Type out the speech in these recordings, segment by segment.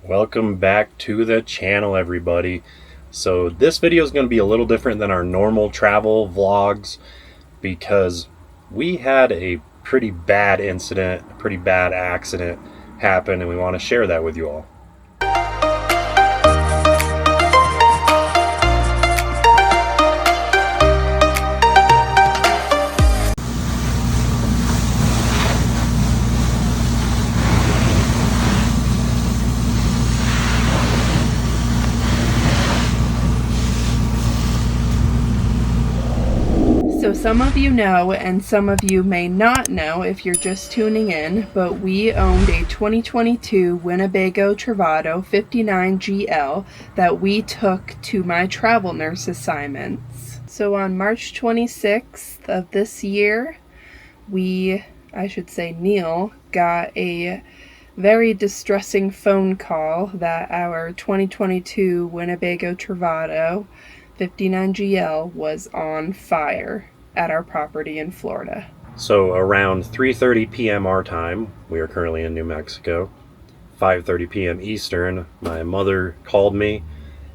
Welcome back to the channel, everybody. So this video is going to be a little different than our normal travel vlogs because we had a pretty bad incident, a pretty bad accident happen, and we want to share that with you all. So some of you know, and some of you may not know if you're just tuning in, but we owned a 2022 Winnebago Travato 59 GL that we took to my travel nurse assignments. So on March 26th of this year, Neil, got a very distressing phone call that our 2022 Winnebago Travato 59 GL was on fire at our property in Florida. So around 3:30 p.m. our time, we are currently in New Mexico, 5:30 p.m. Eastern, my mother called me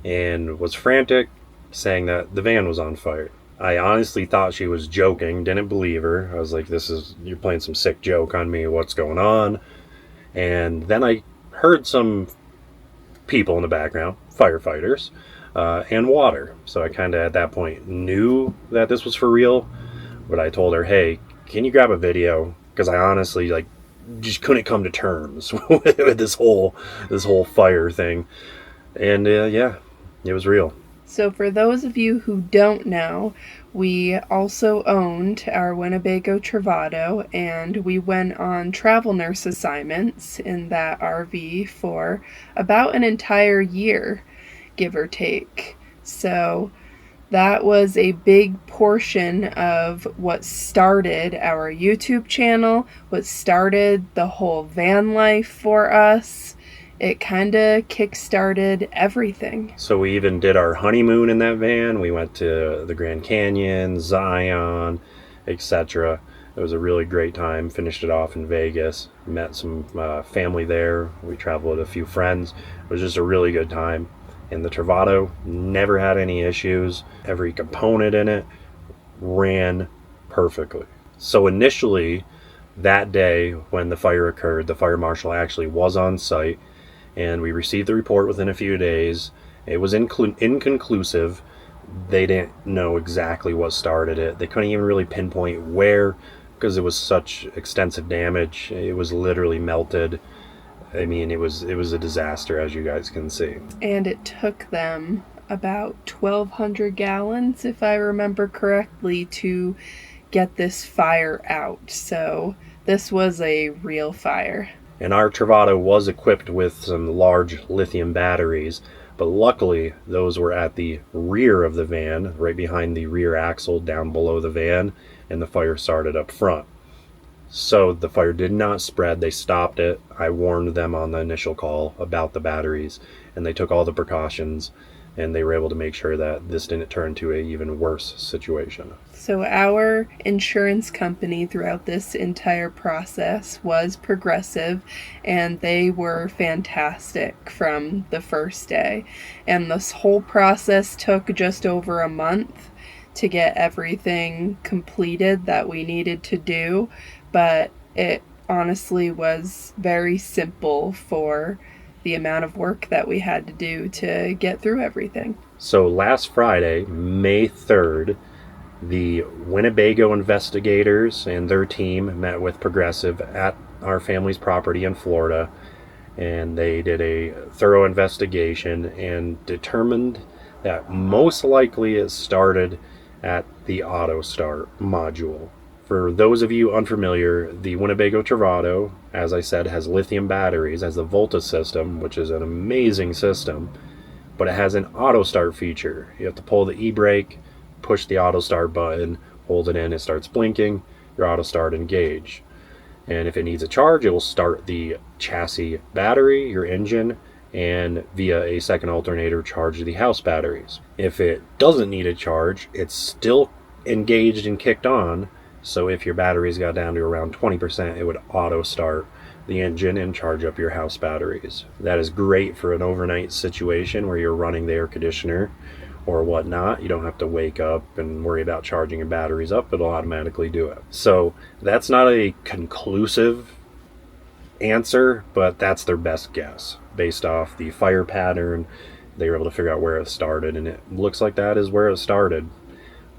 and was frantic, saying that the van was on fire. I honestly thought she was joking, didn't believe her. I was like, you're playing some sick joke on me, what's going on? And then I heard some people in the background, firefighters, and water. So I kind of at that point knew that this was for real, but I told her, hey, can you grab a video? Because I honestly just couldn't come to terms with this whole fire thing. And yeah, it was real. So for those of you who don't know, we also owned our Winnebago Travato, and we went on travel nurse assignments in that RV for about an entire year, give or take. So that was a big portion of what started our YouTube channel, what started the whole van life for us. It kind of kick-started everything. So we even did our honeymoon in that van. We went to the Grand Canyon, Zion, etc. It was a really great time. Finished it off in Vegas. Met some family there. We traveled with a few friends. It was just a really good time. And the Travato never had any issues. Every component in it ran perfectly. So initially, that day when the fire occurred, the fire marshal actually was on site, and we received the report within a few days. It was inconclusive. They didn't know exactly what started it. They couldn't even really pinpoint where, because it was such extensive damage. It was literally melted. I mean, it was a disaster, as you guys can see. And it took them about 1,200 gallons, if I remember correctly, to get this fire out. So this was a real fire. And our Travato was equipped with some large lithium batteries, but luckily those were at the rear of the van, right behind the rear axle down below the van, and the fire started up front. So the fire did not spread. They stopped it. I warned them on the initial call about the batteries, and they took all the precautions, and they were able to make sure that this didn't turn to an even worse situation. So our insurance company throughout this entire process was Progressive, and they were fantastic from the first day. And this whole process took just over a month to get everything completed that we needed to do, but it honestly was very simple for the amount of work that we had to do to get through everything. So last Friday, May 3rd, the Winnebago investigators and their team met with Progressive at our family's property in Florida, and they did a thorough investigation and determined that most likely it started at the auto start module. For those of you unfamiliar, the Winnebago Travato, as I said, has lithium batteries, has the Volta system, which is an amazing system, but it has an auto start feature. You have to pull the e-brake, push the auto start button, hold it in, it starts blinking, your auto start engage. And if it needs a charge, it will start the chassis battery, your engine, and via a second alternator charge the house batteries. If it doesn't need a charge, it's still engaged and kicked on. So if your batteries got down to around 20%, it would auto start the engine and charge up your house batteries. That is great for an overnight situation where you're running the air conditioner or whatnot. You don't have to wake up and worry about charging your batteries up. It'll automatically do it. So that's not a conclusive answer, but that's their best guess based off the fire pattern. They were able to figure out where it started, and it looks like that is where it started.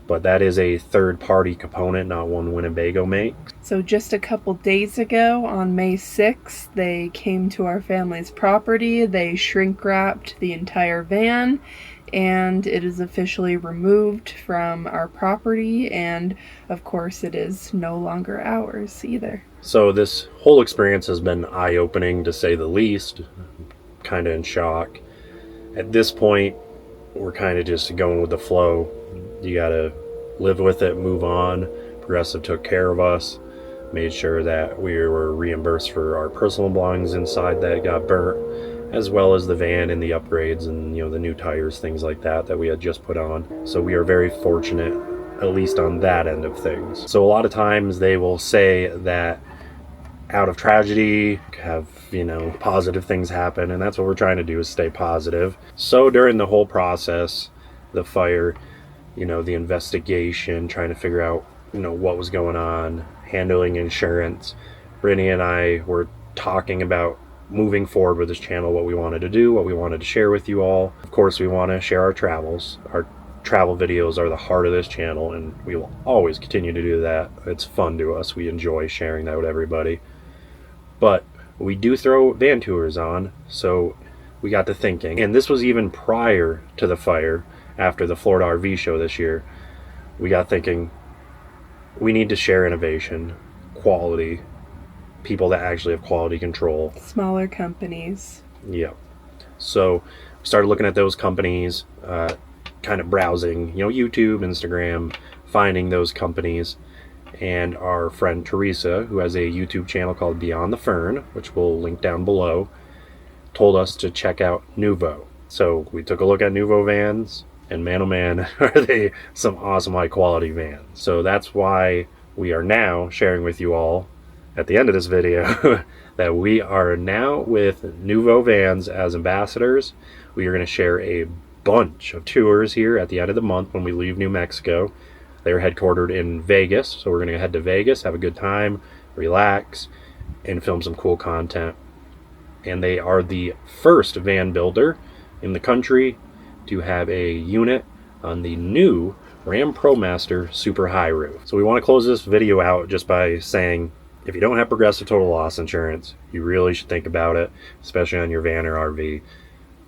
But that is a third-party component, not one Winnebago makes. So just a couple days ago, on May 6th, they came to our family's property. They shrink-wrapped the entire van, and it is officially removed from our property, and of course it is no longer ours either. So this whole experience has been eye-opening, to say the least. Kind of in shock. At this point, we're kind of just going with the flow. You gotta live with it, move on. Progressive took care of us, made sure that we were reimbursed for our personal belongings inside that got burnt, as well as the van and the upgrades and, you know, the new tires, things like that we had just put on. So we are very fortunate, at least on that end of things. So a lot of times they will say that out of tragedy have, you know, positive things happen, and that's what we're trying to do, is stay positive. So during the whole process, the fire, you know, the investigation, trying to figure out, you know, what was going on, handling insurance, Brittany and I were talking about moving forward with this channel, what we wanted to do, what we wanted to share with you all. Of course, we want to share our travels. Our travel videos are the heart of this channel, and we will always continue to do that. It's fun to us. We enjoy sharing that with everybody. But we do throw van tours on, so we got to thinking, and this was even prior to the fire, after the Florida RV show this year. We got thinking, we need to share innovation, quality, people that actually have quality control. Smaller companies. Yeah. So we started looking at those companies, kind of browsing, you know, YouTube, Instagram, finding those companies. And our friend Teresa, who has a YouTube channel called Beyond the Fern, which we'll link down below, told us to check out Nuvo. So we took a look at Nuvo vans, and man oh man, are they some awesome high quality vans. So that's why we are now sharing with you all at the end of this video that we are now with Nuvo Vans as ambassadors. We are going to share a bunch of tours here at the end of the month when we leave New Mexico. They're headquartered in Vegas, so we're going to head to Vegas, have a good time, relax, and film some cool content. And they are the first van builder in the country to have a unit on the new Ram ProMaster Super High Roof. So we want to close this video out just by saying, if you don't have Progressive Total Loss Insurance, you really should think about it, especially on your van or RV.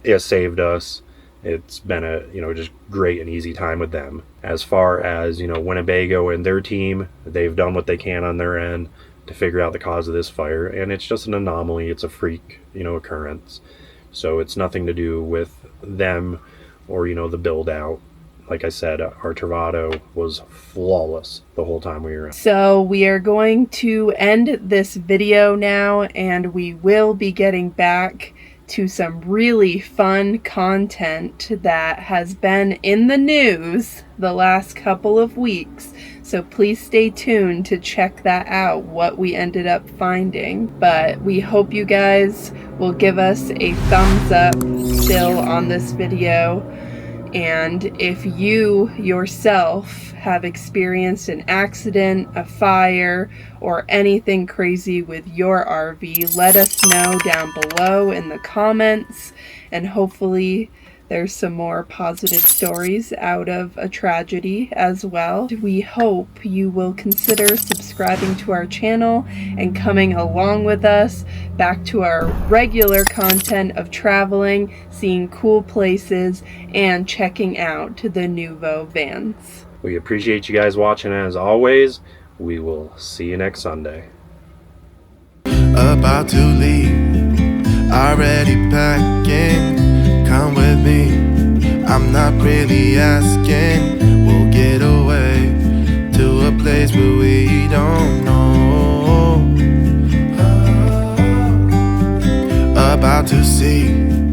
It has saved us. It's been a, you know, just great and easy time with them. As far as, you know, Winnebago and their team, they've done what they can on their end to figure out the cause of this fire, and it's just an anomaly. It's a freak, you know, occurrence. So it's nothing to do with them or, you know, the build out. Like I said, our Travado was flawless the whole time we were in. So we are going to end this video now, and we will be getting back to some really fun content that has been in the news the last couple of weeks. So please stay tuned to check that out, what we ended up finding. But we hope you guys will give us a thumbs up still on this video. And if you yourself have experienced an accident, a fire, or anything crazy with your RV, let us know down below in the comments, and hopefully there's some more positive stories out of a tragedy as well. We hope you will consider subscribing to our channel and coming along with us back to our regular content of traveling, seeing cool places, and checking out the Nuvo vans. We appreciate you guys watching, as always. We will see you next Sunday. About to leave, already packing. Come with me, I'm not really asking. We'll get away to a place where we don't know. About to see